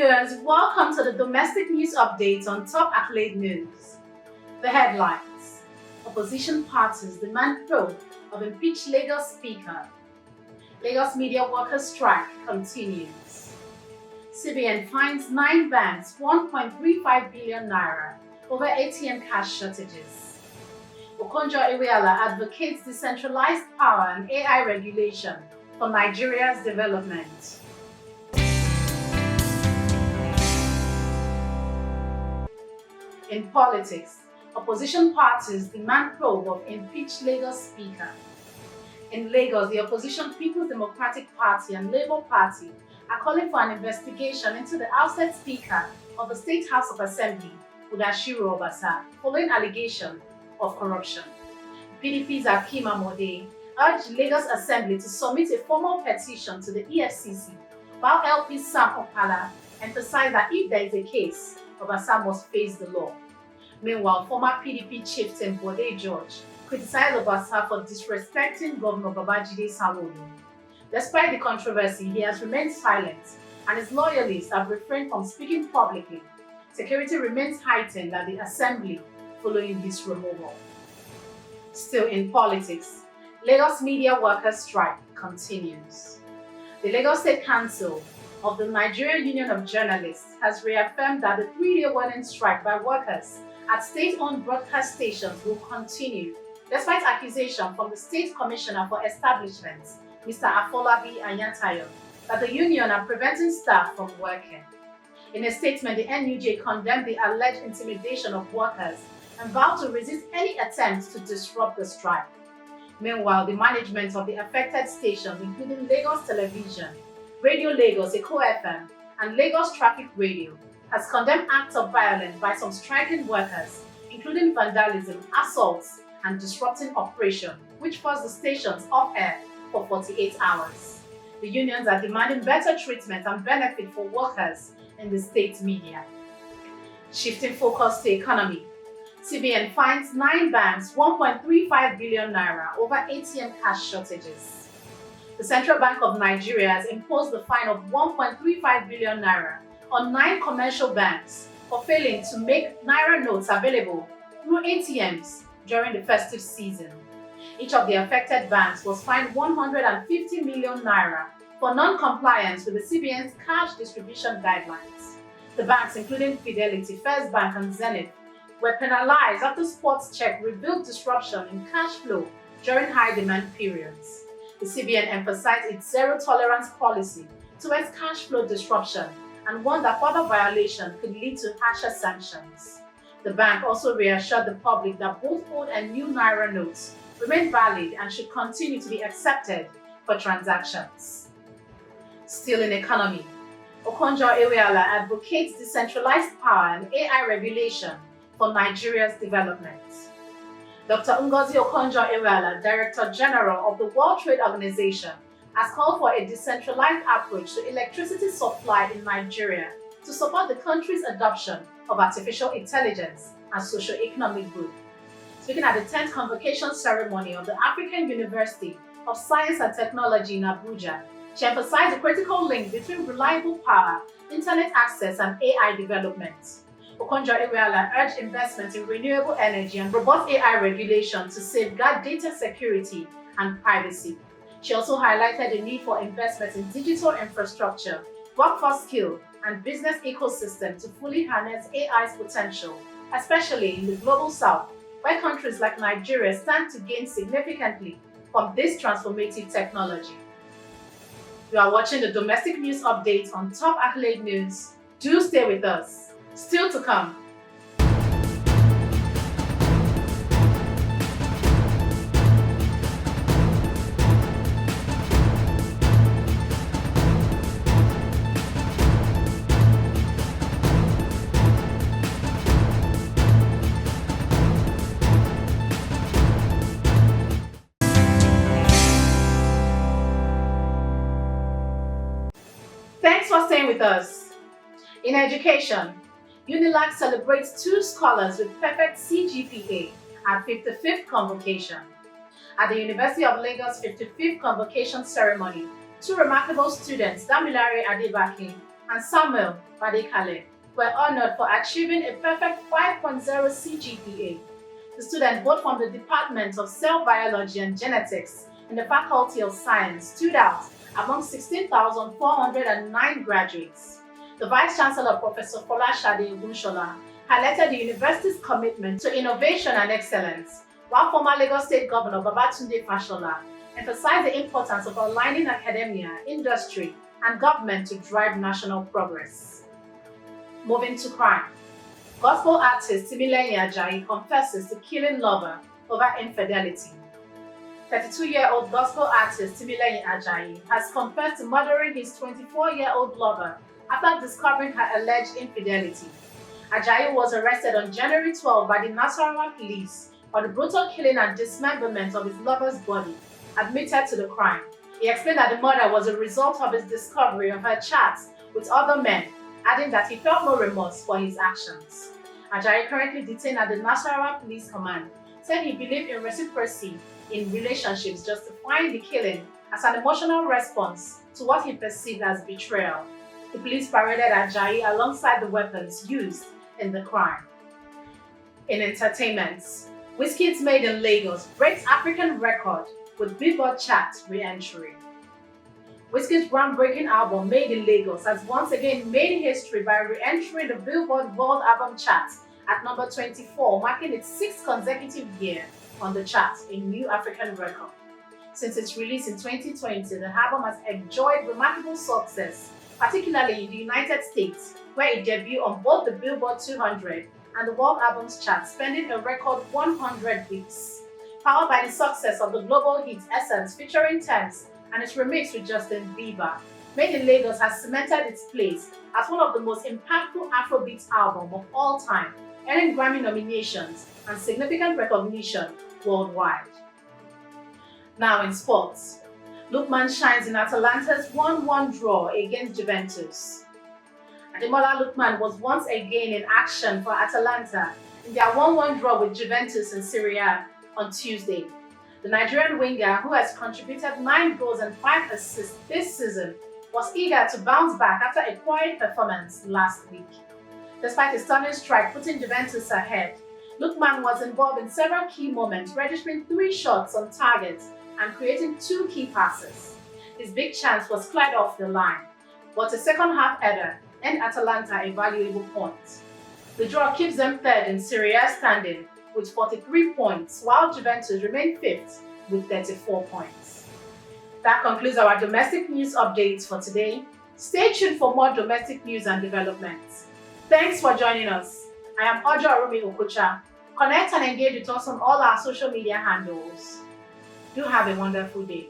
Viewers, welcome to the domestic news update on top accolade news. The headlines: Opposition parties demand probe of impeached Lagos Speaker. Lagos media workers strike continues. CBN fines 9 banks 1.35 billion naira over ATM cash shortages. OKONJO-IWEALA advocates decentralized power and AI regulation for Nigeria's development. In politics, opposition parties demand probe of impeached Lagos Speaker. In Lagos, the opposition People's Democratic Party and Labour Party are calling for an investigation into the ousted Speaker of the State House of Assembly, Udashiru Obasa, following allegation of corruption. PDP's Akeem Amode urged Lagos Assembly to submit a formal petition to the EFCC, while LP Sam Okala emphasized that if there is a case, Obasa must face the law. Meanwhile, former PDP chieftain Bode George criticized Obasa for disrespecting Governor Babajide Sanwo-Olu. Despite the controversy, he has remained silent, and his loyalists have refrained from speaking publicly. Security remains heightened at the assembly following his removal. Still in politics, Lagos media workers strike continues. The Lagos State Council of the Nigerian Union of Journalists has reaffirmed that the 3-day warning strike by workers at state-owned broadcast stations will continue, despite accusation from the State Commissioner for Establishments, Mr. Afolabi Anyatayo, that the union are preventing staff from working. In a statement, the NUJ condemned the alleged intimidation of workers and vowed to resist any attempt to disrupt the strike. Meanwhile, the management of the affected stations, including Lagos Television, Radio Lagos, Eko FM, and Lagos Traffic Radio, has condemned acts of violence by some striking workers, including vandalism, assaults, and disrupting operation, which forced the stations off-air for 48 hours. The unions are demanding better treatment and benefit for workers in the state media. Shifting focus to economy, CBN fines 9 banks 1.35 billion naira over ATM cash shortages. The Central Bank of Nigeria has imposed the fine of 1.35 billion naira on 9 commercial banks for failing to make naira notes available through ATMs during the festive season. Each of the affected banks was fined 150 million naira for non-compliance with the CBN's cash distribution guidelines. The banks, including Fidelity, First Bank, and Zenith, were penalized after Sports Check revealed disruption in cash flow during high-demand periods. The CBN emphasized its zero-tolerance policy towards cash flow disruption and warned that further violation could lead to harsher sanctions. The bank also reassured the public that both old and new naira notes remain valid and should continue to be accepted for transactions. Still in economy, OKONJO-IWEALA advocates decentralized power and AI regulation for Nigeria's development. Dr. Ngozi Okonjo-Iweala, Director General of the World Trade Organization, has called for a decentralized approach to electricity supply in Nigeria to support the country's adoption of artificial intelligence and socio-economic growth. Speaking at the 10th convocation ceremony of the African University of Science and Technology in Abuja, she emphasized the critical link between reliable power, internet access, and AI development. OKONJO-IWEALA urged investment in renewable energy and robust AI regulation to safeguard data security and privacy. She also highlighted the need for investment in digital infrastructure, workforce skill, and business ecosystem to fully harness AI's potential, especially in the Global South, where countries like Nigeria stand to gain significantly from this transformative technology. You are watching the domestic news update on Top Accolade News. Do stay with us. Still to come. Thanks for staying with us. In education, UNILAG celebrates 2 scholars with perfect CGPA at 55th convocation. At the University of Lagos 55th convocation ceremony, 2 remarkable students, Damilare Adebaki and Samuel Badekale were honored for achieving a perfect 5.0 CGPA. The student, both from the Department of Cell Biology and Genetics and the Faculty of Science, stood out among 16,409 graduates. The Vice Chancellor, Professor Folashade Ogunshola, highlighted the university's commitment to innovation and excellence, while former Lagos State Governor Babatunde Fashola emphasized the importance of aligning academia, industry, and government to drive national progress. Moving to crime. Gospel artist TIMILEYIN AJAYI confesses to killing lover over infidelity. 32-year-old gospel artist TIMILEYIN AJAYI has confessed to murdering his 24-year-old lover after discovering her alleged infidelity. AJAYI was arrested on January 12 by the Nasarawa police for the brutal killing and dismemberment of his lover's body, admitted to the crime. He explained that the murder was a result of his discovery of her chats with other men, adding that he felt no remorse for his actions. AJAYI, currently detained at the Nasarawa Police Command, said he believed in reciprocity in relationships, justifying the killing as an emotional response to what he perceived as betrayal. The police paraded AJAYI alongside the weapons used in the crime. In entertainment, WIZKID'S Made in Lagos breaks African record with Billboard chart re-entry. WIZKID'S groundbreaking album Made in Lagos has once again made history by re-entering the Billboard World Album chart at number 24, marking its 6th consecutive year on the chart, a new African record. Since its release in 2020, the album has enjoyed remarkable success, particularly in the United States, where it debuted on both the Billboard 200 and the World Albums chart, spending a record 100 weeks. Powered by the success of the global hit Essence featuring Thames and its remix with Justin Bieber, Made in Lagos has cemented its place as one of the most impactful Afrobeat albums of all time, earning Grammy nominations and significant recognition worldwide. Now in sports, LOOKMAN shines in ATALANTA'S 1-1 draw against JUVENTUS. Ademola Lookman was once again in action for Atalanta in their 1-1 draw with Juventus in Serie A on Tuesday. The Nigerian winger, who has contributed 9 goals and 5 assists this season, was eager to bounce back after a quiet performance last week. Despite a stunning strike putting Juventus ahead, Lookman was involved in several key moments, registering 3 shots on target and creating 2 key passes. His big chance was cleared off the line, but a second-half header earned Atalanta a valuable point. The draw keeps them 3rd in Serie A standing with 43 points, while Juventus remain 5th with 34 points. That concludes our domestic news updates for today. Stay tuned for more domestic news and developments. Thanks for joining us. I am Ojo Okocha. Connect and engage with us on all our social media handles. Do have a wonderful day.